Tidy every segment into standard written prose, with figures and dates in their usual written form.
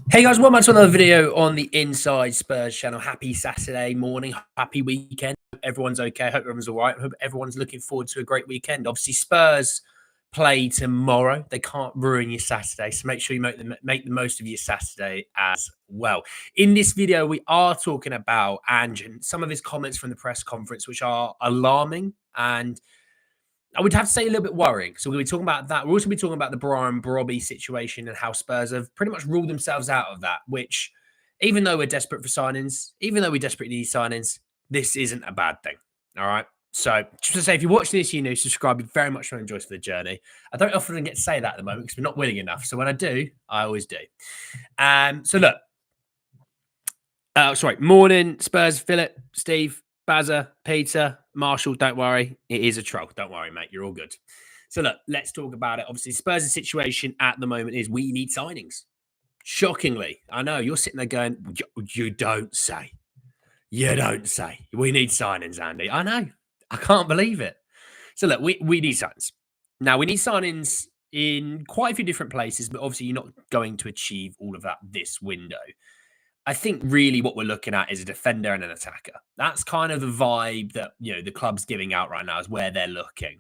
Hey guys, welcome back to another video on the Inside Spurs channel. Happy Saturday morning, happy weekend. Hope everyone's okay. Hope everyone's all right. Hope everyone's looking forward to a great weekend. Obviously, Spurs play tomorrow. They can't ruin your Saturday, so make sure you make the most of your Saturday as well. In this video, we are talking about Ange and some of his comments from the press conference, which are alarming and I would have to say a little bit worrying. So we'll be talking about that. We'll also be talking about the Brobbey situation and how Spurs have pretty much ruled themselves out of that, which even though we're desperate for signings, even though we desperately need signings, this isn't a bad thing. All right. So just to say, if you're watching this, you know, subscribe. You very much want to enjoy the journey. I don't often get to say that at the moment because we're not winning enough. So when I do, I always do. So look, morning, Spurs, Philip, Steve, Bazza, Peter, Marshall, don't worry. It is a troll. Don't worry, mate. You're all good. So look, let's talk about it. Obviously, Spurs' situation at the moment is we need signings. Shockingly, I know you're sitting there going, you don't say. You don't say. We need signings, Andy. I know. I can't believe it. So look, we need signings. Now, we need signings in quite a few different places, but obviously you're not going to achieve all of that this window. I think really what we're looking at is a defender and an attacker. That's kind of the vibe that, you know, the club's giving out right now is where they're looking.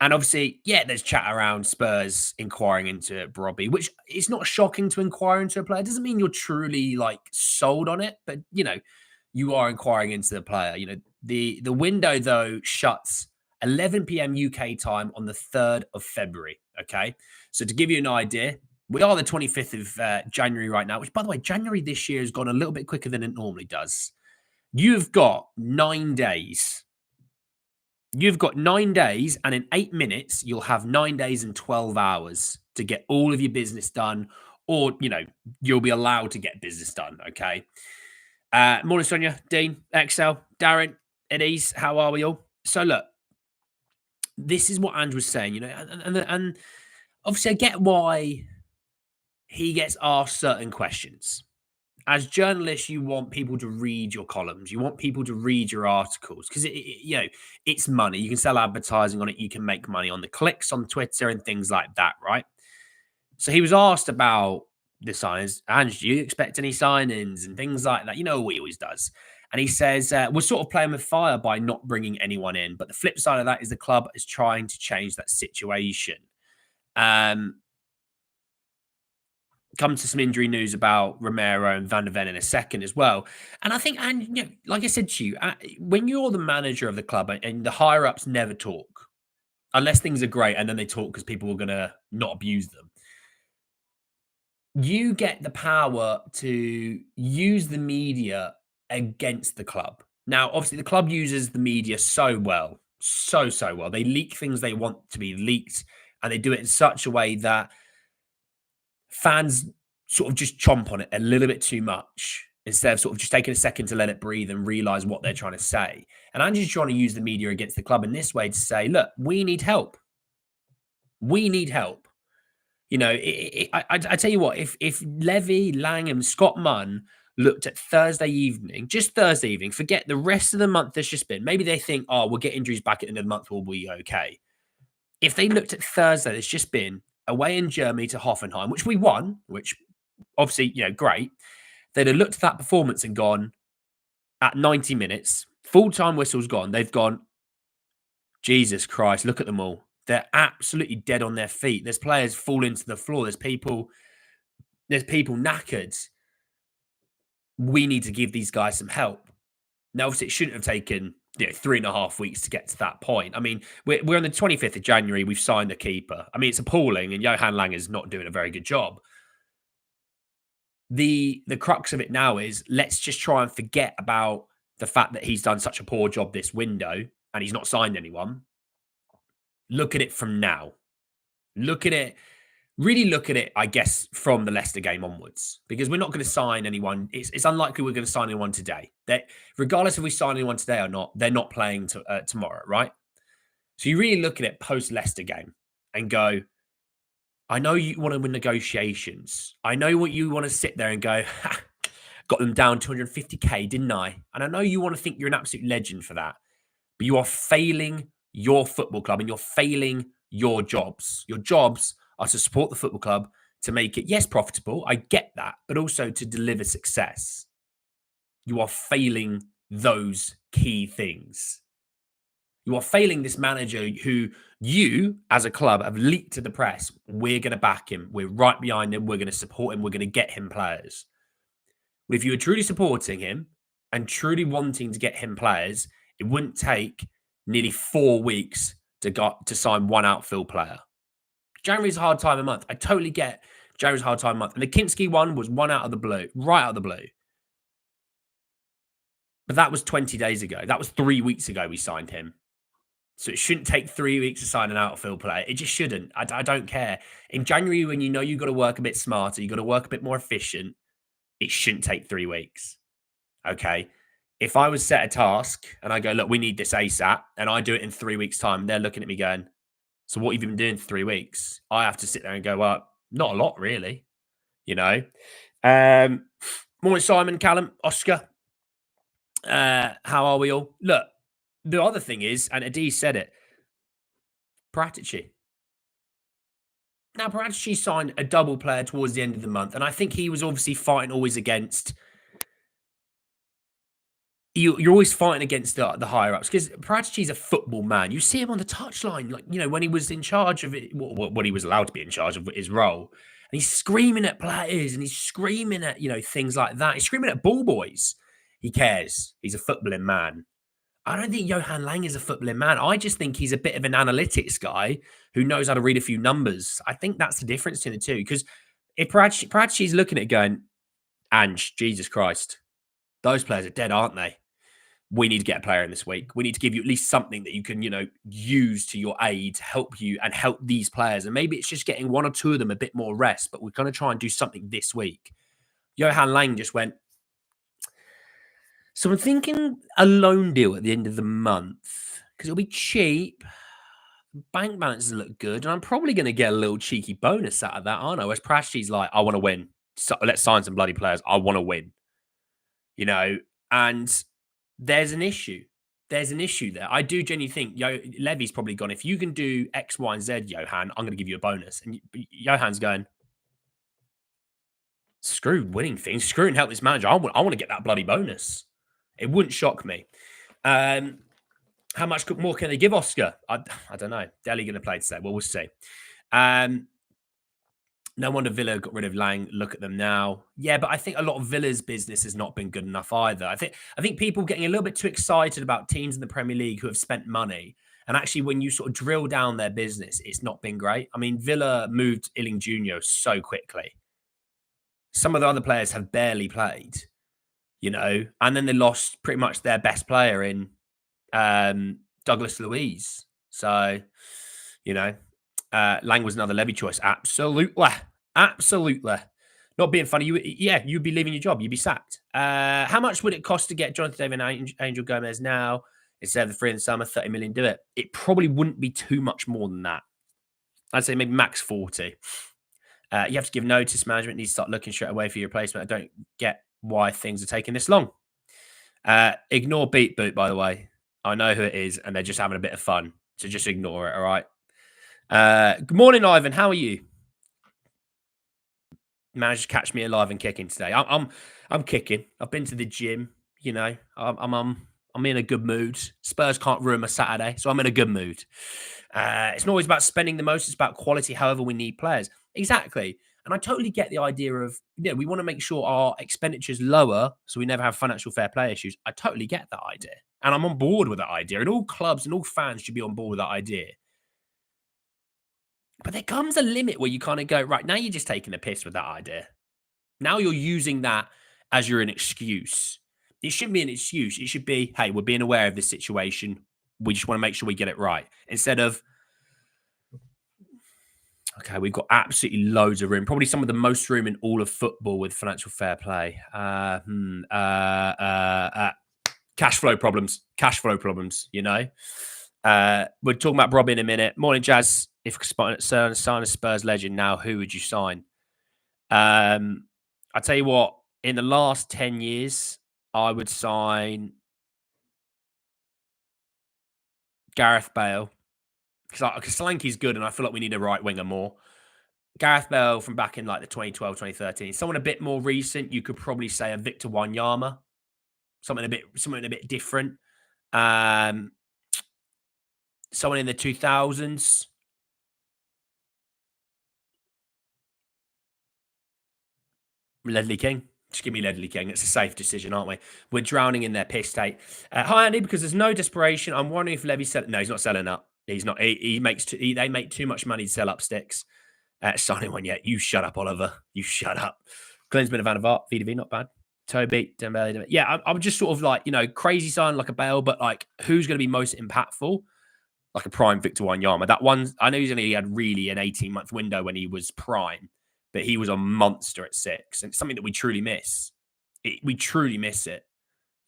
And obviously, yeah, there's chat around Spurs inquiring into Brobbey, which is not shocking to inquire into a player. It doesn't mean you're truly like sold on it, but you know, you are inquiring into the player. You know, the window though shuts 11 p.m. UK time on the 3rd of February. Okay. So to give you an idea, we are the 25th of January right now, which by the way, January this year has gone a little bit quicker than it normally does. You've got 9 days. You've got 9 days, and in 8 minutes, you'll have 9 days and 12 hours to get all of your business done, or, you know, you'll be allowed to get business done, okay? Morning, Sonia, Dean, Excel, Darren, Eddie's, how are we all? So, look, this is what Ange was saying, you know, and obviously I get why he gets asked certain questions. As journalists, you want people to read your columns. You want people to read your articles because you know, it's money. You can sell advertising on it. You can make money on the clicks on Twitter and things like that, right? So he was asked about the signings. Ange, do you expect any signings and things like that? You know, he always does. And he says, we're sort of playing with fire by not bringing anyone in. But the flip side of that is the club is trying to change that situation. Come to some injury news about Romero and Van der Ven in a second as well. And I think, and you know, like I said to you, when you're the manager of the club and the higher ups never talk, unless things are great, and then they talk because people are going to not abuse them. You get the power to use the media against the club. Now, obviously, the club uses the media so well, so well. They leak things they want to be leaked, and they do it in such a way that fans sort of just chomp on it a little bit too much instead of sort of just taking a second to let it breathe and realize what they're trying to say. And I'm just trying to use the media against the club in this way to say, look, we need help. We need help. You know, I tell you what, if Levy, Langham, Scott Munn looked at Thursday evening, just Thursday evening, forget the rest of the month that's just been, maybe they think, oh, we'll get injuries back at the end of the month, we'll be okay. If they looked at Thursday that's just been, away in Germany to Hoffenheim, which we won, which obviously, you know, great. They'd have looked at that performance and gone, at 90 minutes, full-time whistle's gone. They've gone, Jesus Christ, look at them all. They're absolutely dead on their feet. There's players falling to the floor. There's people knackered. We need to give these guys some help. Now, obviously, it shouldn't have taken 3.5 weeks to get to that point. I mean, we're on the 25th of January. We've signed a keeper. I mean, it's appalling, and Johan Lang is not doing a very good job. The crux of it now is let's just try and forget about the fact that he's done such a poor job this window and he's not signed anyone. Look at it from now. Look at it. Really look at it, I guess, from the Leicester game onwards, because we're not going to sign anyone. It's unlikely we're going to sign anyone today. Regardless if we sign anyone today or not, they're not playing tomorrow, right? So you really look at it post-Leicester game and go, I know you want to win negotiations. I know what you want to sit there and go, got them down 250k, didn't I? And I know you want to think you're an absolute legend for that, but you are failing your football club and you're failing your jobs. Your jobs are to support the football club, to make it, yes, profitable. I get that, but also to deliver success. You are failing those key things. You are failing this manager who you, as a club, have leaked to the press. We're going to back him. We're right behind him. We're going to support him. We're going to get him players. But if you were truly supporting him and truly wanting to get him players, it wouldn't take nearly 4 weeks to sign one outfield player. January's a hard time a month. I totally get January's a hard time a month. And the Kinski one was one out of the blue, right out of the blue. But that was 20 days ago. That was 3 weeks ago we signed him. So it shouldn't take 3 weeks to sign an outfield player. It just shouldn't. I don't care. In January, when you know you've got to work a bit smarter, you've got to work a bit more efficient, it shouldn't take 3 weeks. Okay? If I was set a task and I go, look, we need this ASAP, and I do it in 3 weeks' time, they're looking at me going, so what have you been doing for 3 weeks? I have to sit there and go, well, not a lot, really. You know? Morning, Simon, Callum, Oscar. How are we all? Look, the other thing is, and Adi said it, Paratici. Now, Paratici signed a double player towards the end of the month, and I think he was obviously fighting always against. You're always fighting against the higher ups because Paratici's a football man. You see him on the touchline, like when he was in charge of it, when he was allowed to be in charge of his role, and he's screaming at players and he's screaming at things like that. He's screaming at ball boys. He cares. He's a footballing man. I don't think Johan Lang is a footballing man. I just think he's a bit of an analytics guy who knows how to read a few numbers. I think that's the difference between the two. Because if Paratici's looking at it going, Ange, Jesus Christ, those players are dead, aren't they? We need to get a player in this week. We need to give you at least something that you can, use to your aid to help you and help these players. And maybe it's just getting one or two of them a bit more rest, but we're going to try and do something this week. Johan Lang just went, so I'm thinking a loan deal at the end of the month because it'll be cheap. Bank balances look good, and I'm probably going to get a little cheeky bonus out of that, aren't I? Whereas Prashti's like, I want to win. So let's sign some bloody players. I want to win. And there's an issue. There's an issue there. I do genuinely think Levy's probably gone, if you can do X, Y, and Z, Johan, I'm going to give you a bonus. And Johan's going, screw winning things. Screw and help this manager. I want to get that bloody bonus. It wouldn't shock me. How much more can they give Oscar? I don't know. Delhi going to play today. Well, we'll see. No wonder Villa got rid of Lang. Look at them now. Yeah, but I think a lot of Villa's business has not been good enough either. I think people getting a little bit too excited about teams in the Premier League who have spent money. And actually, when you sort of drill down their business, it's not been great. I mean, Villa moved Illing Jr. so quickly. Some of the other players have barely played, and then they lost pretty much their best player in Douglas Luiz. So, Lang was another Levy choice. Absolutely. Not being funny. You'd be leaving your job. You'd be sacked. How much would it cost to get Jonathan David and Angel Gomez now instead of the 3 in the summer? 30 million, do it. It probably wouldn't be too much more than that. I'd say maybe max 40. You have to give notice. Management needs to start looking straight away for your replacement. I don't get why things are taking this long. Ignore Beat Boot, by the way. I know who it is, and they're just having a bit of fun. So just ignore it, all right? Good morning, Ivan. How are you? Managed to catch me alive and kicking today. I'm kicking. I've been to the gym. I'm in a good mood. Spurs can't ruin my Saturday, so I'm in a good mood. It's not always about spending the most. It's about quality. However, we need players. Exactly. And I totally get the idea of, we want to make sure our expenditure's lower so we never have financial fair play issues. I totally get that idea. And I'm on board with that idea. And all clubs and all fans should be on board with that idea. But there comes a limit where you kind of go, right, now you're just taking a piss with that idea. Now you're using that as an excuse. It shouldn't be an excuse. It should be, hey, we're being aware of this situation. We just want to make sure we get it right. Instead of, okay, we've got absolutely loads of room. Probably some of the most room in all of football with financial fair play. Cash flow problems. We're talking about Brobbey in a minute. Morning, Jazz. If sign a Spurs legend now, who would you sign? I tell you what, in the last 10 years, I would sign Gareth Bale. Because Solanke's good, and I feel like we need a right winger more. Gareth Bale from back in like the 2012, 2013. Someone a bit more recent, you could probably say a Victor Wanyama, something a bit different. Um, someone in the 2000s. Ledley King. Just give me Ledley King. It's a safe decision, aren't we? We're drowning in their piss take. Hi, Andy. Because there's no desperation, I'm wondering if Levy's selling. No, he's not selling up. He's not. He makes. They make too much money to sell up sticks. Signing one yet? You shut up, Oliver. You shut up. Klinsmann and Van der Vaart. VDV, not bad. Toby, Dembele. Yeah, I'm just sort of like, crazy sign like a Bale, but like, who's going to be most impactful? Like a prime Victor Wanyama. That one, I know he had really an 18-month window when he was prime, but he was a monster at 6. And it's something that we truly miss. We truly miss it.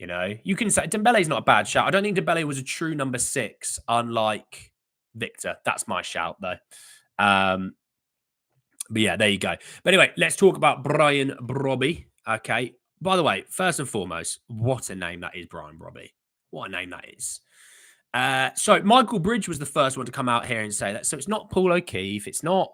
You can say Dembele's not a bad shout. I don't think Dembele was a true number 6, unlike Victor. That's my shout, though. But yeah, there you go. But anyway, let's talk about Brian Brobbey. Okay. By the way, first and foremost, what a name that is, Brian Brobbey. What a name that is. So Michael Bridge was the first one to come out here and say that. So it's not Paul O'Keefe. It's not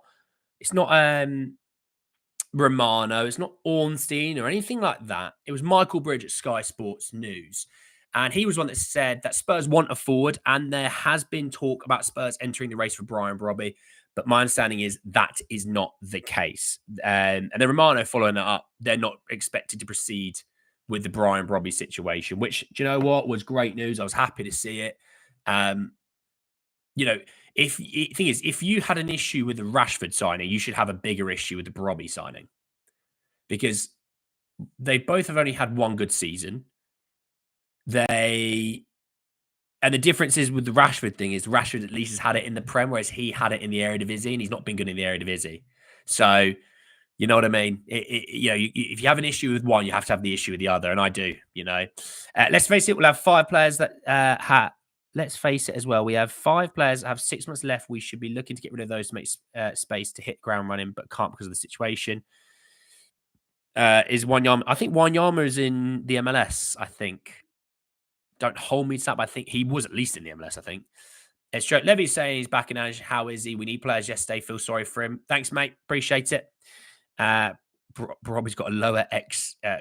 Romano. It's not Ornstein or anything like that. It was Michael Bridge at Sky Sports News. And he was one that said that Spurs want a forward, and there has been talk about Spurs entering the race for Brian Brobbey. But my understanding is that is not the case. And then Romano following that up, they're not expected to proceed with the Brian Brobbey situation, which, do you know what, was great news. I was happy to see it. If you had an issue with the Rashford signing, you should have a bigger issue with the Brobbey signing, because they both have only had one good season. And the difference is with the Rashford thing is Rashford at least has had it in the Prem, whereas he had it in the Eredivisie, and he's not been good in the Eredivisie. So, you know what I mean? If you have an issue with one, you have to have the issue with the other, and I do. Let's face it, we'll have 5 players that let's face it as well. We have 5 players that have 6 months left. We should be looking to get rid of those to make space to hit ground running, but can't because of the situation. Is Wanyama? I think Wanyama is in the MLS. I think. Don't hold me to that, but I think he was at least in the MLS, I think. It's Levy's saying he's back in Ange. How is he? We need players yesterday. Feel sorry for him. Thanks, mate. Appreciate it. Robbie's got a lower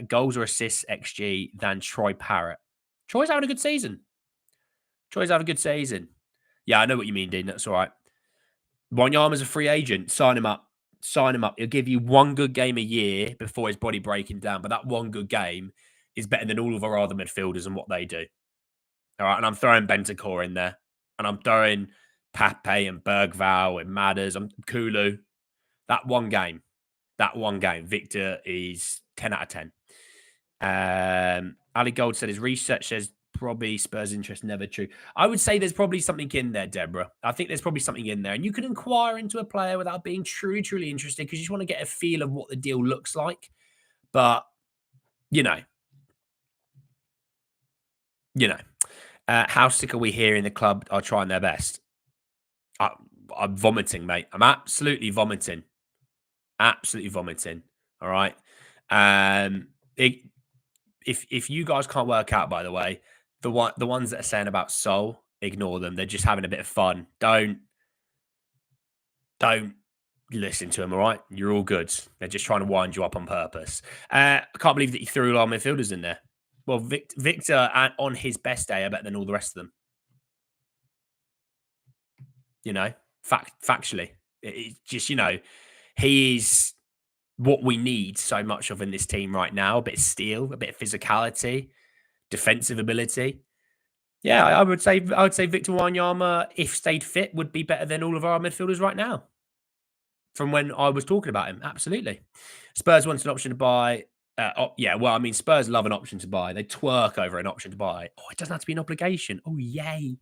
goals or assists XG than Troy Parrott. Troy's having a good season. Yeah, I know what you mean, Dean. That's all right. Wanyama's a free agent. Sign him up. He'll give you one good game a year before his body breaking down. But that one good game is better than all of our other midfielders and what they do. All right, and I'm throwing Bentancur in there. And I'm throwing Pape and Bergval and Madders and Kulu. That one game, Victor is 10 out of 10. Ali Gold said his research says probably Spurs interest never true. I would say there's probably something in there, Deborah. I think there's probably something in there. And you can inquire into a player without being truly interested, because you just want to get a feel of what the deal looks like. But, how sick are we here in the club are trying their best? I'm vomiting, mate. I'm absolutely vomiting. All right. If you guys can't work out, by the way, the ones that are saying about Sol, ignore them. They're just having a bit of fun. Don't listen to them. All right. You're all good. They're just trying to wind you up on purpose. I can't believe that you threw all our midfielders in there. Well, Victor on his best day are better than all the rest of them. Factually, it's just, he is what we need so much of in this team right now. A bit of steel, a bit of physicality, defensive ability. Yeah, I would say Victor Wanyama, if stayed fit, would be better than all of our midfielders right now. From when I was talking about him, absolutely. Spurs wants an option to buy. Spurs love an option to buy. They twerk over an option to buy. Oh, it doesn't have to be an obligation. Oh, yay.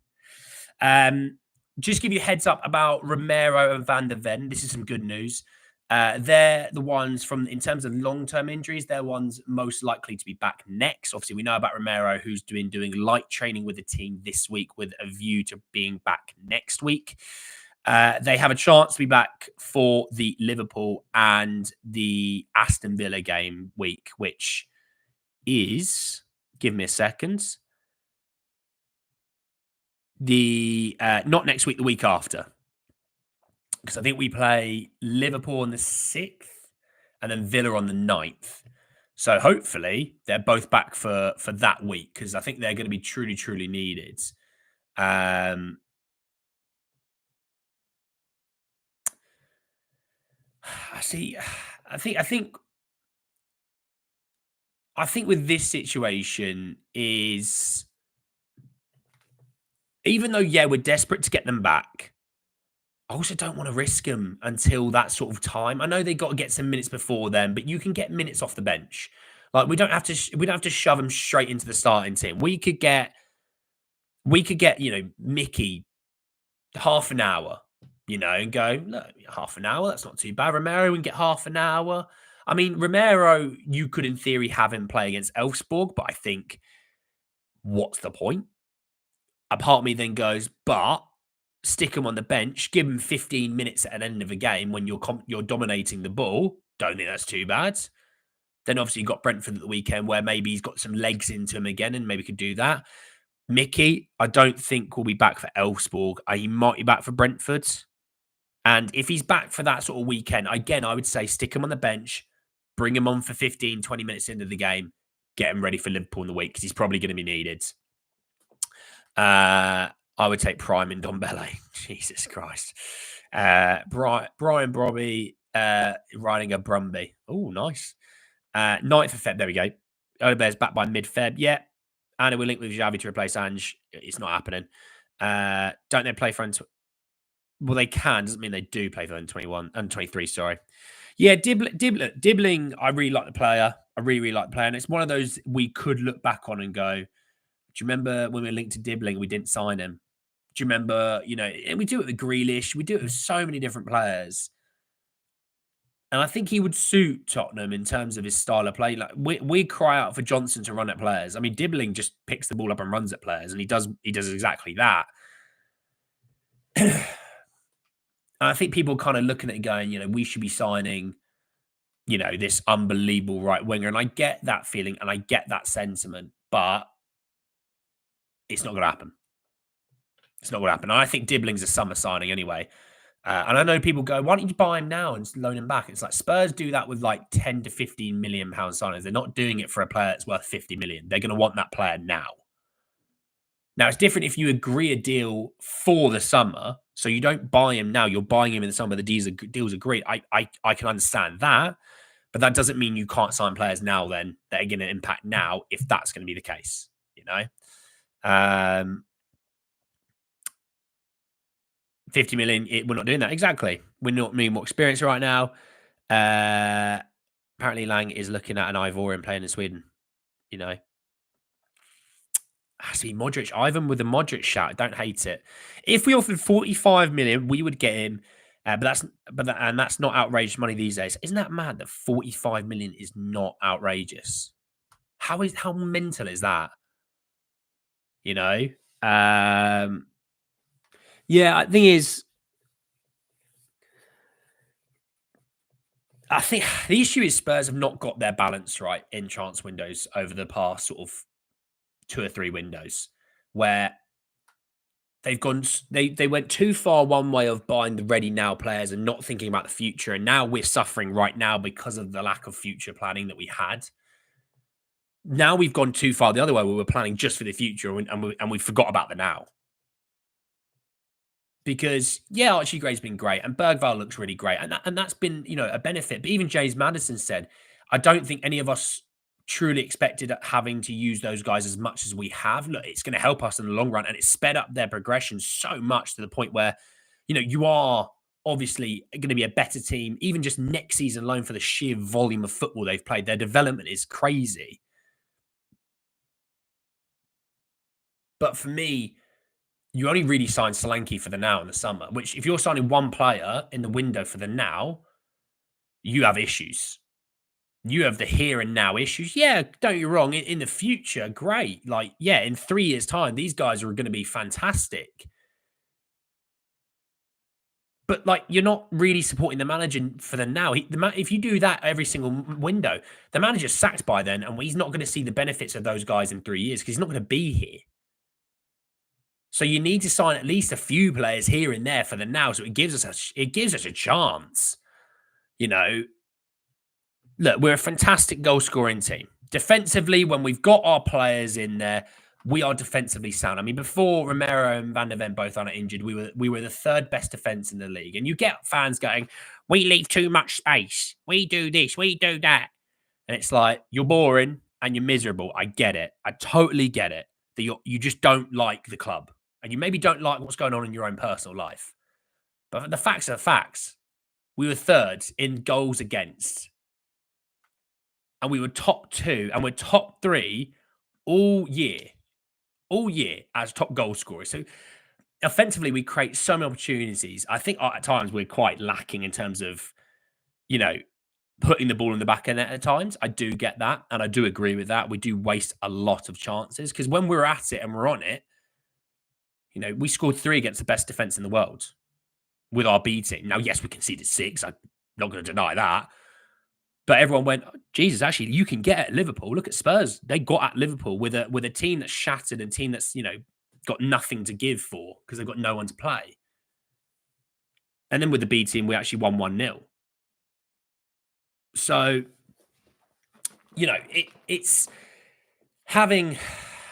Just give you a heads up about Romero and Van der Ven. This is some good news. They're the ones in terms of long-term injuries, they're ones most likely to be back next. Obviously, we know about Romero, who's doing light training with the team this week with a view to being back next week. They have a chance to be back for the Liverpool and the Aston Villa game week, which is, give me a second, not next week, the week after. because I think we play Liverpool on the 6th and then Villa on the 9th. So hopefully they're both back for that week, because I think they're going to be truly, truly needed. Um, I see. I think with this situation is, even though, yeah, we're desperate to get them back, I also don't want to risk them until that sort of time. I know they got to get some minutes before then, but you can get minutes off the bench. Like, we don't have to shove them straight into the starting team. We could get, Mickey half an hour, and go, look, half an hour, that's not too bad. Romero, we can get half an hour. I mean, Romero, you could in theory have him play against Elfsborg, but I think, what's the point? A part of me then goes, but stick him on the bench, give him 15 minutes at the end of a game when you're dominating the ball. Don't think that's too bad. Then obviously you've got Brentford at the weekend, where maybe he's got some legs into him again and maybe could do that. Mickey, I don't think will be back for Elfsborg. He might be back for Brentford. And if he's back for that sort of weekend, again, I would say stick him on the bench, bring him on for 15, 20 minutes into the game, get him ready for Liverpool in the week, because he's probably going to be needed. I would take Prime and Ndombele. Jesus Christ. Brian Brobbey riding a Brumby. Oh, nice. 9th of Feb. There we go. Odegaard's back by mid-Feb. Yeah. And we're linked with Xavi to replace Ange. It's not happening. Don't they play for... Well, they can. Doesn't mean they do play for under 21 and 23. Sorry. Yeah, Dibbling. I really like the player. I really, really like the player, and it's one of those we could look back on and go, do you remember when we were linked to Dibbling, we didn't sign him? Do you remember? And we do it with Grealish. We do it with so many different players, and I think he would suit Tottenham in terms of his style of play. Like, we cry out for Johnson to run at players. I mean, Dibbling just picks the ball up and runs at players, and he does exactly that. And I think people are kind of looking at it going, we should be signing, this unbelievable right winger. And I get that feeling and I get that sentiment, but it's not going to happen. It's not going to happen. And I think Dibbling's a summer signing anyway. And I know people go, why don't you buy him now and loan him back? It's like Spurs do that with like 10 to 15 million pound signings. They're not doing it for a player that's worth 50 million. They're going to want that player now. Now, it's different if you agree a deal for the summer, so you don't buy him now. You're buying him in the summer. The deals are great. I can understand that, but that doesn't mean you can't sign players now then that are going to impact now if that's going to be the case, 50 million, we're not doing that. Exactly. We're not needing more experience right now. Apparently Lang is looking at an Ivorian playing in Sweden, I see Modric. Ivan with a Modric shout. I don't hate it. If we offered 45 million, we would get him. But that's not outrageous money these days. Isn't that mad that 45 million is not outrageous? How mental is that? Yeah, I think the issue is Spurs have not got their balance right in transfer windows over the past sort of 2 or 3 windows, where they went too far one way of buying the ready now players and not thinking about the future. And now we're suffering right now because of the lack of future planning that we had. Now we've gone too far the other way. We were planning just for the future and we forgot about the now. Because, yeah, Archie Gray's been great and Bergvall looks really great. And that's been, a benefit. But even James Maddison said, I don't think any of us truly expected having to use those guys as much as we have. Look, it's going to help us in the long run, and it's sped up their progression so much to the point where, you are obviously going to be a better team, even just next season alone for the sheer volume of football they've played. Their development is crazy. But for me, you only really sign Solanke for the now and the summer, which if you're signing one player in the window for the now, you have issues. You have the here and now issues. Yeah, don't get me wrong. In the future, great. Like, yeah, in 3 years' time, these guys are going to be fantastic. But, like, you're not really supporting the manager for the now. If you do that every single window, the manager's sacked by then, and he's not going to see the benefits of those guys in 3 years because he's not going to be here. So you need to sign at least a few players here and there for the now, so it gives us a chance. You know, look, we're a fantastic goal scoring team. Defensively, when we've got our players in there, we are defensively sound. I mean, before Romero and Van der Ven both aren't injured, we were the third best defense in the league. And you get fans going, "We leave too much space. We do this. We do that." And it's like, you're boring and you're miserable. I get it. I totally get it. That you just don't like the club. And you maybe don't like what's going on in your own personal life. But the facts are facts. We were third in goals against. And we were top two and we're top three all year as top goal scorers. So offensively, we create so many opportunities. I think at times we're quite lacking in terms of, you know, putting the ball in the back end at times. I do get that. And I do agree with that. We do waste a lot of chances because when we're at it and we're on it, you know, we scored 3 against the best defense in the world with our B team. Now, yes, we conceded 6. I'm not going to deny that. But everyone went, "Oh, Jesus, actually, you can get at Liverpool. Look at Spurs. They got at Liverpool with a team that's shattered and team that's, you know, got nothing to give for because they've got no one to play." And then with the B team, we actually won 1-0. So, you know, it's having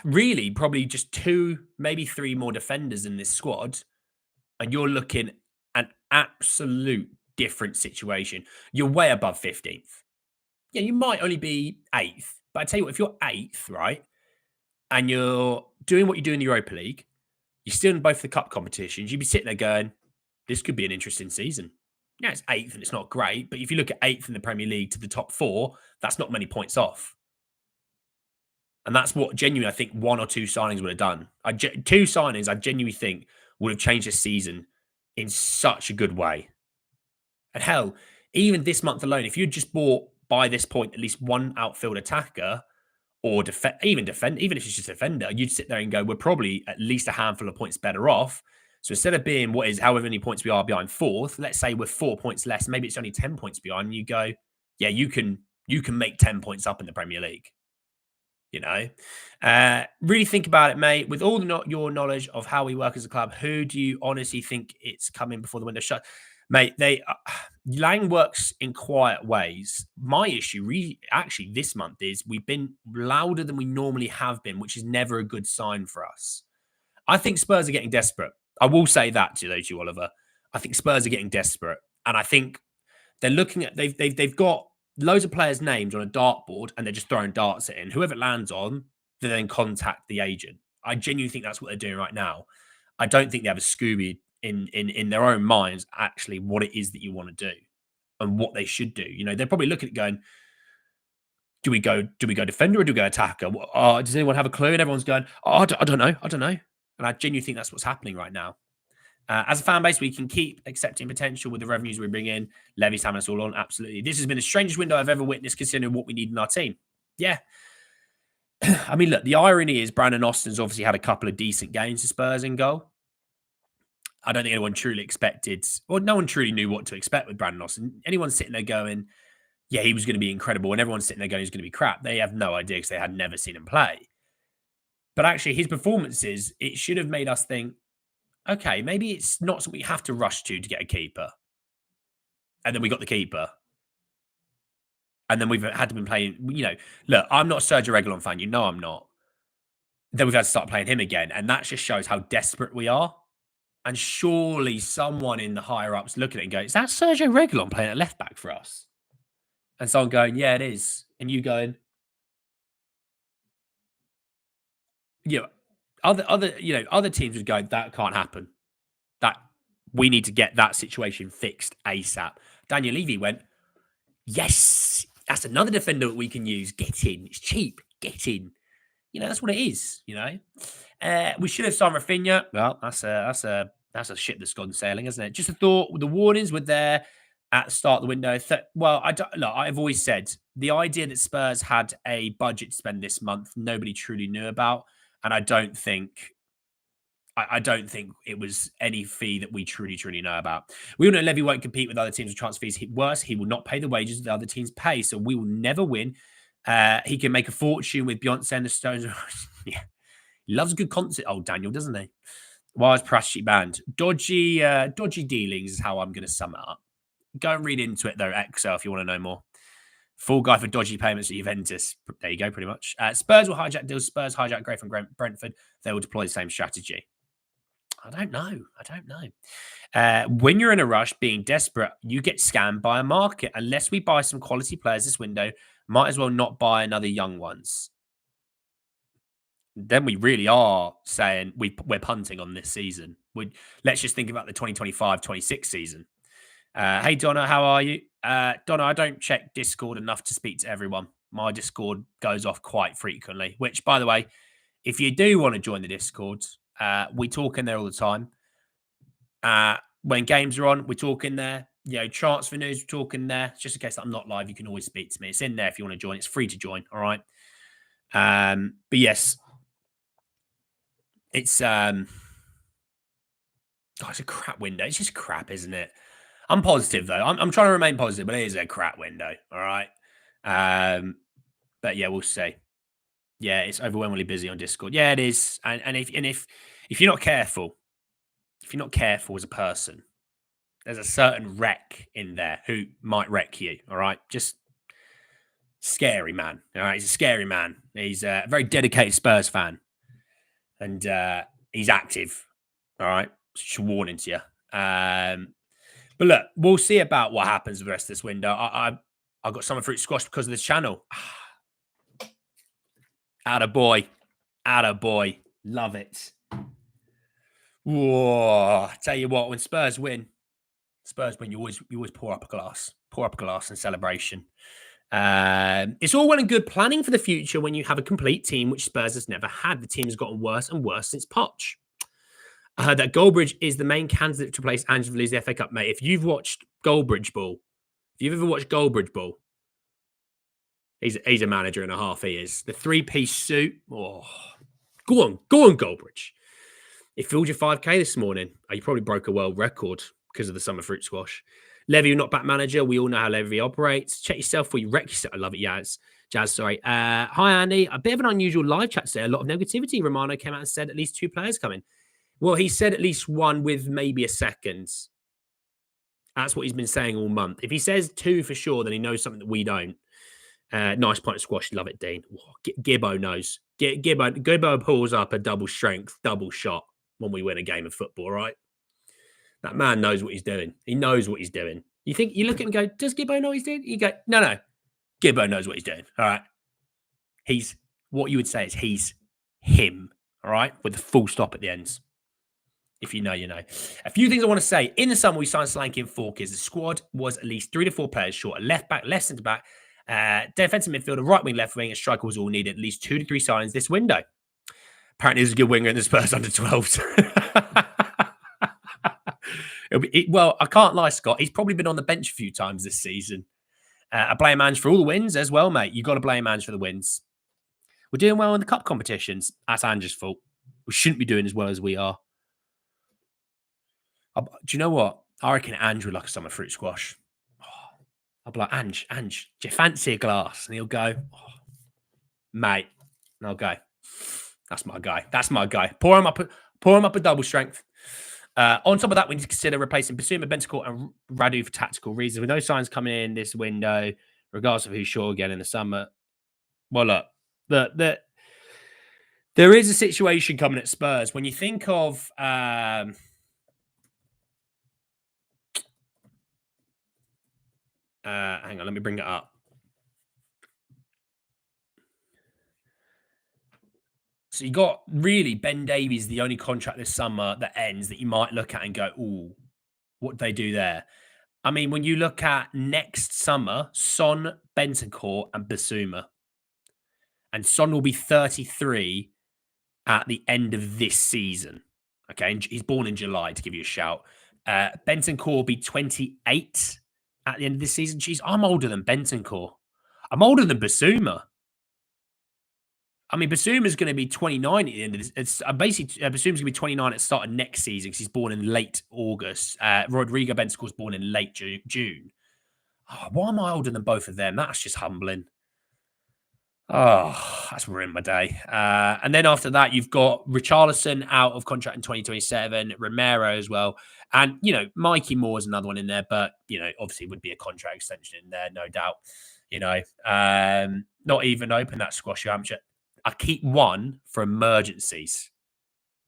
really probably just 2, maybe 3 more defenders in this squad, and you're looking at an absolute different situation. You're way above 15th. Yeah, you might only be 8th, but I tell you what, if you're 8th, right, and you're doing what you do in the Europa League, you're still in both the cup competitions, you'd be sitting there going, this could be an interesting season. Yeah, it's 8th and it's not great, but if you look at 8th in the Premier League to the top 4, that's not many points off. And that's what genuinely I think 1 or 2 signings would have done. 2 signings I genuinely think would have changed this season in such a good way. And hell, even this month alone, if you'd just bought by this point at least 1 outfield attacker or even if it's just a defender, you'd sit there and go, we're probably at least a handful of points better off. So instead of being what is however many points we are behind 4th, let's say we're 4 points less, maybe it's only 10 points behind, and you go, yeah, you can make 10 points up in the Premier League. You know, really think about it, mate. With all your knowledge of how we work as a club, who do you honestly think it's coming before the window shut? Mate, Lang works in quiet ways. My issue actually this month is we've been louder than we normally have been, which is never a good sign for us. I think Spurs are getting desperate. I will say that to you, Oliver. I think Spurs are getting desperate. And I think they're looking at they've got loads of players' names on a dartboard and they're just throwing darts at it. And whoever it lands on, they then contact the agent. I genuinely think that's what they're doing right now. I don't think they have a Scooby in their own minds actually what it is that you want to do and what they should do. You know, they're probably looking at going, do we go defender or do we go attacker? Does anyone have a clue? And everyone's going, I don't know. And I genuinely think that's what's happening right now. As a fan base, we can keep accepting potential with the revenues we bring in. Levy's having us all on. Absolutely. This has been the strangest window I've ever witnessed considering what we need in our team. Yeah. I mean, look, the irony is Brandon Austin's obviously had a couple of decent games to Spurs in goal. I don't think anyone truly expected, or no one truly knew what to expect with Brandon Austin. Anyone sitting there going, yeah, he was going to be incredible, and everyone's sitting there going, he's going to be crap. They have no idea because they had never seen him play. But actually, his performances, it should have made us think, okay, maybe it's not something we have to rush to get a keeper. And then we got the keeper. And then we've had to be playing, you know, look, I'm not a Sergio Reguilon fan. You know I'm not. Then we've had to start playing him again. And that just shows how desperate we are. And surely someone in the higher ups looking at it and going, is that Sergio Reguilon playing at left back for us? And someone going, yeah, it is. And you going, you know, other teams would go, that can't happen. That we need to get that situation fixed ASAP. Daniel Levy went, yes, that's another defender that we can use. Get in. It's cheap. Get in. You know, that's what it is, you know. We should have signed Rafinha. Well, that's a ship that's gone sailing, isn't it? Just a thought. The warnings were there at the start of the window. I've always said the idea that Spurs had a budget to spend this month, nobody truly knew about. And I don't think it was any fee that we truly know about. We all know Levy won't compete with other teams with transfer fees. Worse, he will not pay the wages that other teams pay. So we will never win. He can make a fortune with Beyonce and the Stones. Yeah. He loves a good concert, old Daniel, doesn't he? Why is Prasci banned? Dodgy dealings is how I'm going to sum it up. Go and read into it, though, Excel, if you want to know more. Full guy for dodgy payments at Juventus. There you go, pretty much. Spurs will hijack deals. Spurs hijack Gray from Brentford. They will deploy the same strategy. I don't know. When you're in a rush, being desperate, you get scammed by a market. Unless we buy some quality players this window, might as well not buy another young ones. Then we really are saying we're punting on this season. Let's just think about the 2025-26 season. Hey, Donna, how are you? Donna, I don't check Discord enough to speak to everyone. My Discord goes off quite frequently, which, by the way, if you do want to join the Discord, we talk in there all the time. When games are on, we talk in there. You know, transfer news, we talk in there. Just in case that I'm not live, you can always speak to me. It's in there if you want to join. It's free to join, all right? But yes, it's it's a crap window. It's just crap, isn't it? I'm positive, though. I'm trying to remain positive, but it is a crap window, all right? But yeah, we'll see. Yeah, it's overwhelmingly busy on Discord. Yeah, it is. And if you're not careful, as a person, there's a certain wreck in there who might wreck you, all right? Just scary man, all right? He's a scary man. He's a very dedicated Spurs fan. And he's active, all right? Just a warning to you. But look, we'll see about what happens with the rest of this window. I got summer fruit squash because of this channel. Attaboy. Love it. Whoa. Tell you what, when Spurs win, you always pour up a glass in celebration. It's all well and good planning for the future when you have a complete team, which Spurs has never had. The team has gotten worse and worse since Poch. I heard that Goldbridge is the main candidate to replace Ange for the FA Cup, mate. If you've watched Goldbridge Ball, if you've ever watched Goldbridge Ball, he's a manager and a half, he is. The three-piece suit. Oh, go on, Goldbridge. It filled your 5K this morning. Oh, you probably broke a world record because of the summer fruit squash. Levy, not back manager. We all know how Levy operates. Check yourself before you wreck yourself. I love it, Jazz, sorry. Hi, Andy. A bit of an unusual live chat today. A lot of negativity. Romano came out and said at least 2 players coming. Well, he said at least 1 with maybe a second. That's what he's been saying all month. If he says 2 for sure, then he knows something that we don't. Nice point of squash. Love it, Dean. Gibbo knows. Gibbo pulls up a double strength, double shot when we win a game of football, right? That man knows what he's doing. He knows what he's doing. You look at him and go, does Gibbo know what he's doing? You go, no. Gibbo knows what he's doing. All right. What you would say is he's him. All right. With the full stop at the ends. If you know, you know. A few things I want to say. In the summer, we signed Solanke and Forkers. The squad was at least 3 to 4 players short. A left back, left centre back, defensive midfielder, right wing, left wing, and striker was all needed. At least 2 to 3 signings this window. Apparently, he's a good winger in the Spurs under 12s. Well, I can't lie, Scott. He's probably been on the bench a few times this season. I blame Ange for all the wins as well, mate. You've got to blame Ange for the wins. We're doing well in the cup competitions. That's Ange's fault. We shouldn't be doing as well as we are. Do you know what? I reckon Ange would like a summer fruit squash. Oh, I'll be like, Ange, do you fancy a glass? And he'll go, mate. And I'll go, that's my guy. Pour him up a double strength. On top of that, we need to consider replacing Basuma, Bentancur, and Radu for tactical reasons. With no signs coming in this window, regardless of who's sure again in the summer. Well, look, there is a situation coming at Spurs. When you think of hang on, let me bring it up. So you got really Ben Davies, the only contract this summer that ends that you might look at and go, ooh, what they do there? I mean, when you look at next summer, Son, Bentancur, and Basuma. And Son will be 33 at the end of this season. Okay, and he's born in July, to give you a shout. Bentancur will be 28 at the end of this season. Jeez, I'm older than Bentancur. I'm older than Basuma. I mean, Basuma's going to be 29 at the end of this. It's basically Basuma's going to be 29 at the start of next season because he's born in late August. Rodrigo Bentancur's born in late June. Oh, why am I older than both of them? That's just humbling. Oh, that's ruined my day. And then after that, you've got Richarlison out of contract in 2027, Romero as well. And, Mikey Moore is another one in there, but, obviously would be a contract extension in there, no doubt. Not even open that squash, Hampshire. I keep one for emergencies.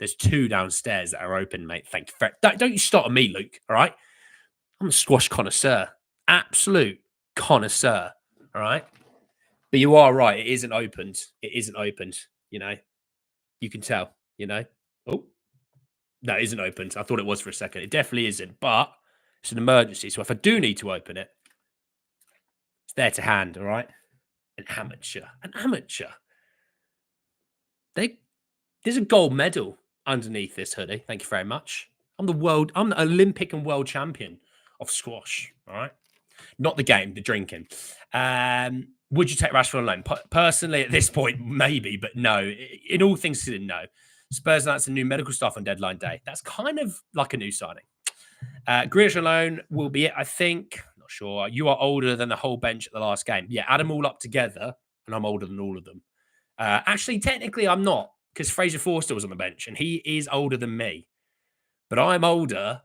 There's two downstairs that are open, mate. Thank you. Don't you start on me, Luke, all right? I'm a squash connoisseur. Absolute connoisseur, all right? But you are right. It isn't opened. It isn't opened. You can tell. Oh, no, it isn't opened. I thought it was for a second. It definitely isn't. But it's an emergency. So if I do need to open it, it's there to hand. All right. An amateur. An amateur. There's a gold medal underneath this hoodie. Thank you very much. I'm the Olympic and world champion of squash. All right. Not the game, the drinking. Would you take Rashford on loan? Personally, at this point, maybe, but no. In all things considered, no. Spurs announced some new medical staff on deadline day. That's kind of like a new signing. Grealish alone will be it, I think. Not sure. You are older than the whole bench at the last game. Yeah, add them all up together, and I'm older than all of them. Actually, technically, I'm not, because Fraser Forster was on the bench, and he is older than me. But I'm older.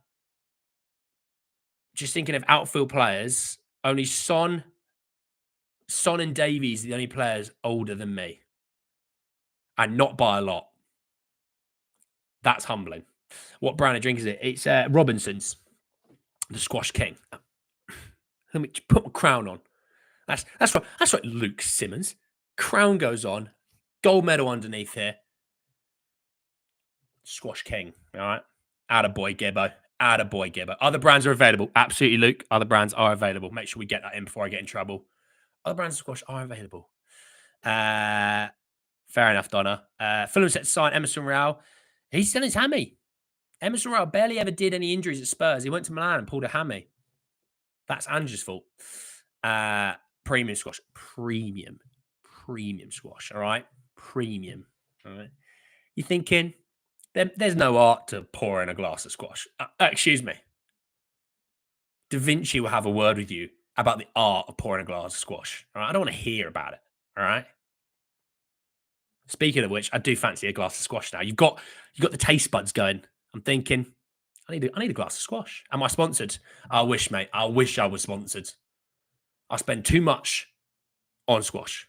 Just thinking of outfield players, only Son and Davies are the only players older than me. And not by a lot. That's humbling. What brand of drink is it? It's Robinson's, the Squash King. Let me put my crown on. That's right, Luke Simmons. Crown goes on. Gold medal underneath here. Squash King. All right. Attaboy, Gibbo. Attaboy, Gibbo. Other brands are available. Absolutely, Luke. Other brands are available. Make sure we get that in before I get in trouble. Other brands of squash are available. Fair enough, Donna. Fulham set to sign Emerson Royal. He's still his hammy. Emerson Royal barely ever did any injuries at Spurs. He went to Milan and pulled a hammy. That's Ange's fault. Premium squash. Premium squash. All right. Premium. All right. You're thinking there's no art to pouring a glass of squash. Excuse me. Da Vinci will have a word with you about the art of pouring a glass of squash. All right. I don't want to hear about it. All right. Speaking of which, I do fancy a glass of squash now. You've got the taste buds going. I'm thinking, I need a glass of squash. Am I sponsored? I wish, mate. I wish I was sponsored. I spend too much on squash.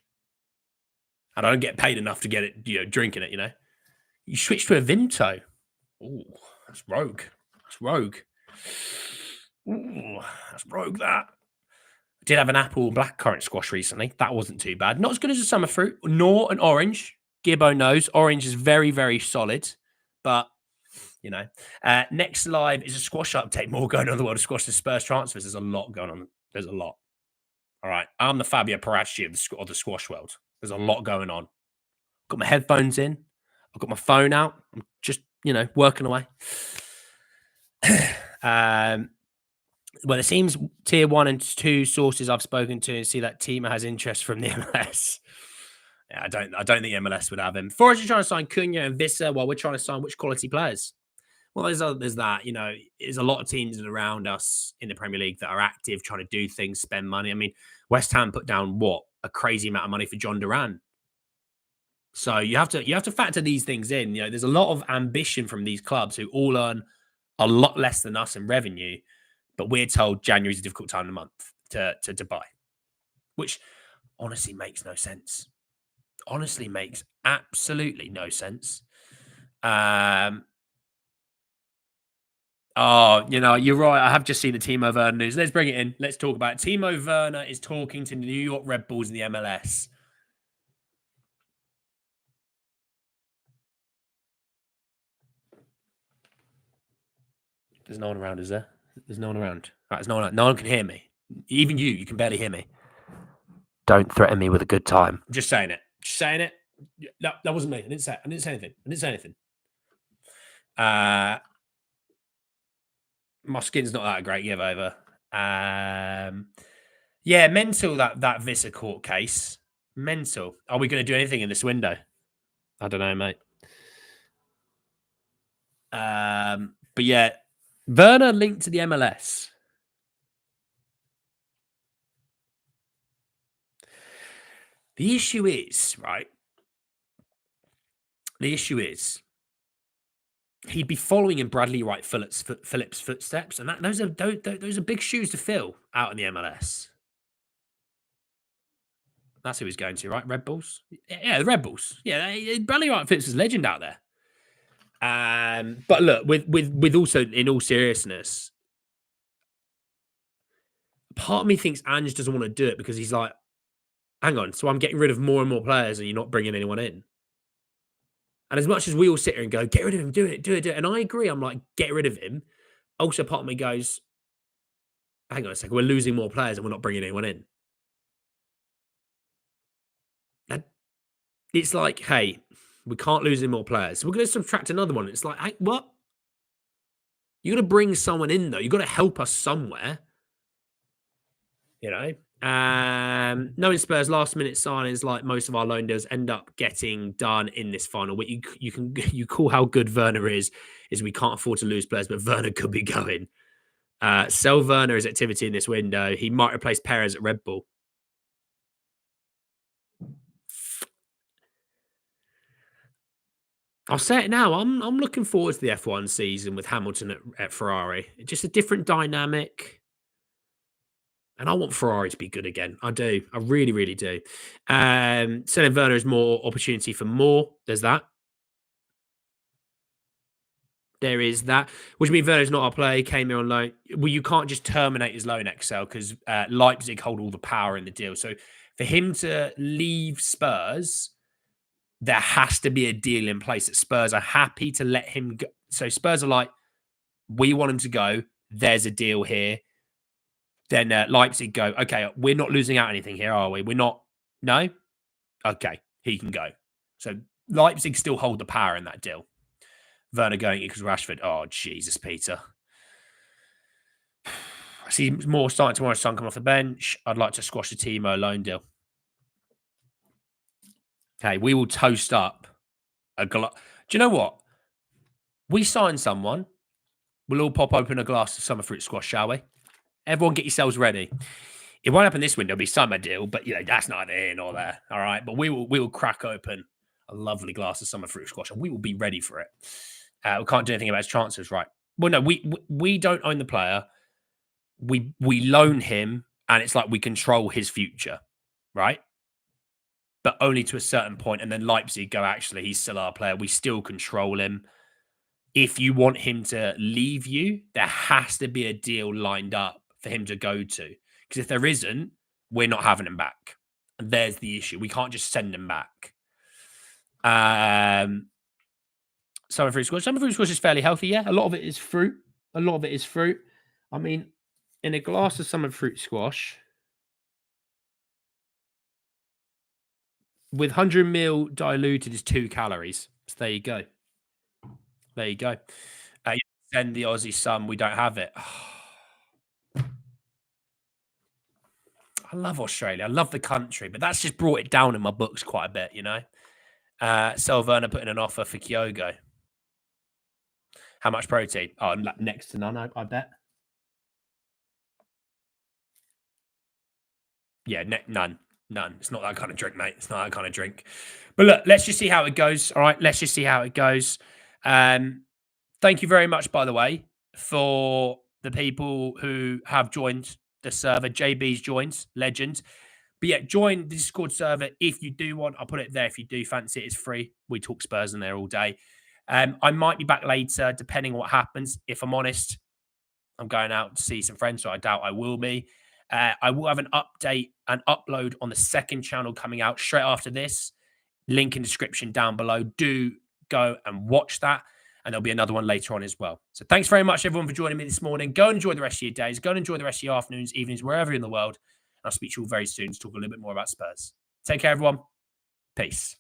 And I don't get paid enough to get it, drinking it, You switch to a Vimto. Ooh, that's rogue. Ooh, that's rogue, that. I did have an apple and blackcurrant squash recently. That wasn't too bad. Not as good as a summer fruit, nor an orange. Gibbo knows. Orange is very, very solid. But, next live is a squash update. More going on in the world of squash than Spurs transfers. There's a lot going on. There's a lot. All right. I'm the Fabio Paracci of the squash world. There's a lot going on. Got my headphones in. I've got my phone out. I'm just, working away. Well, it seems tier 1 and 2 sources I've spoken to see that Tima has interest from the MLS. Yeah, I don't think MLS would have him. Forest are trying to sign Cunha and Visser while we're trying to sign which quality players? Well, there's that. There's a lot of teams around us in the Premier League that are active, trying to do things, spend money. I mean, West Ham put down a crazy amount of money for John Duran. So you have to factor these things in. There's a lot of ambition from these clubs who all earn a lot less than us in revenue, but we're told January is a difficult time of the month to buy, which honestly makes no sense. Honestly makes absolutely no sense. You're right. I have just seen the Timo Werner news. Let's bring it in. Let's talk about it. Timo Werner is talking to the New York Red Bulls in the MLS. There's no one around, is there? There's no one around. Right, there's no one around. No one can hear me. Even you can barely hear me. Don't threaten me with a good time. I'm just saying it. Just saying it. No, that wasn't me. I didn't say anything. My skin's not that great. Give over. Yeah, mental that Visser court case. Mental. Are we going to do anything in this window? I don't know, mate. But yeah, Verner linked to the MLS. The issue is, right? The issue is he'd be following in Bradley Wright Phillips' footsteps, and those are big shoes to fill out in the MLS. That's who he's going to, right? Red Bulls? Yeah, the Red Bulls. Yeah, Bradley Wright Phillips is a legend out there. But look, with also, in all seriousness, part of me thinks Ange doesn't want to do it because he's like, hang on, so I'm getting rid of more and more players and you're not bringing anyone in. And as much as we all sit here and go, get rid of him, do it. And I agree, I'm like, get rid of him. Also, part of me goes, hang on a second, we're losing more players and we're not bringing anyone in. And it's like, hey, we can't lose any more players. So we're going to subtract another one. It's like, hey, what? You got to bring someone in, though. You got to help us somewhere. You know? Knowing Spurs last minute signings, like most of our loan deals, end up getting done in this final week. You call how good Verner is we can't afford to lose players, but Verner could be going. Sell Verner his activity in this window. He might replace Perez at Red Bull. I'll say it now. I'm looking forward to the F1 season with Hamilton at Ferrari. Just a different dynamic. And I want Ferrari to be good again. I do. I really, really do. Selling Verner is more opportunity for more. There's that. There is that. Which means Werner's not our player. He came here on loan. Well, you can't just terminate his loan, Excel, because Leipzig hold all the power in the deal. So for him to leave Spurs, there has to be a deal in place that Spurs are happy to let him go. So Spurs are like, we want him to go. There's a deal here. Then Leipzig go, okay, we're not losing out anything here, are we? We're not. No? Okay, he can go. So Leipzig still hold the power in that deal. Werner going because Rashford. Oh, Jesus, Peter. I see more starting tomorrow. Son coming off the bench. I'd like to squash the Timo loan deal. Okay, we will toast up a glass. Do you know what? We sign someone. We'll all pop open a glass of summer fruit squash, shall we? Everyone get yourselves ready. It won't happen this window. It'll be summer deal, but that's neither here nor there. All right, but we will crack open a lovely glass of summer fruit squash, and we will be ready for it. We can't do anything about his transfers, right? Well, no, we don't own the player. We loan him, and it's like we control his future, right? But only to a certain point, and then Leipzig go, actually, he's still our player. We still control him. If you want him to leave you, there has to be a deal lined up for him to go to. Because if there isn't, we're not having him back. And there's the issue. We can't just send him back. Summer fruit squash. Summer fruit squash is fairly healthy, yeah. A lot of it is fruit. I mean, in a glass of summer fruit squash, with 100 ml diluted is 2 calories. So there you go. Send the Aussie some. We don't have it. I love Australia. I love the country, but that's just brought it down in my books quite a bit, Sel Verner putting an offer for Kyogo. How much protein? Oh, next to none, I bet. Yeah, none. It's not that kind of drink, mate. It's not that kind of drink. But look, let's just see how it goes. All right, let's just see how it goes. Thank you very much, by the way, for the people who have joined the server. JB's joined, legend. But yeah, join the Discord server if you do want. I'll put it there if you do fancy it. It's free. We talk Spurs in there all day. I might be back later, depending on what happens. If I'm honest, I'm going out to see some friends, so I doubt I will be. I will have an upload on the second channel coming out straight after this. Link in description down below. Do go and watch that. And there'll be another one later on as well. So thanks very much, everyone, for joining me this morning. Go and enjoy the rest of your days. Go and enjoy the rest of your afternoons, evenings, wherever you're in the world. And I'll speak to you all very soon to talk a little bit more about Spurs. Take care, everyone. Peace.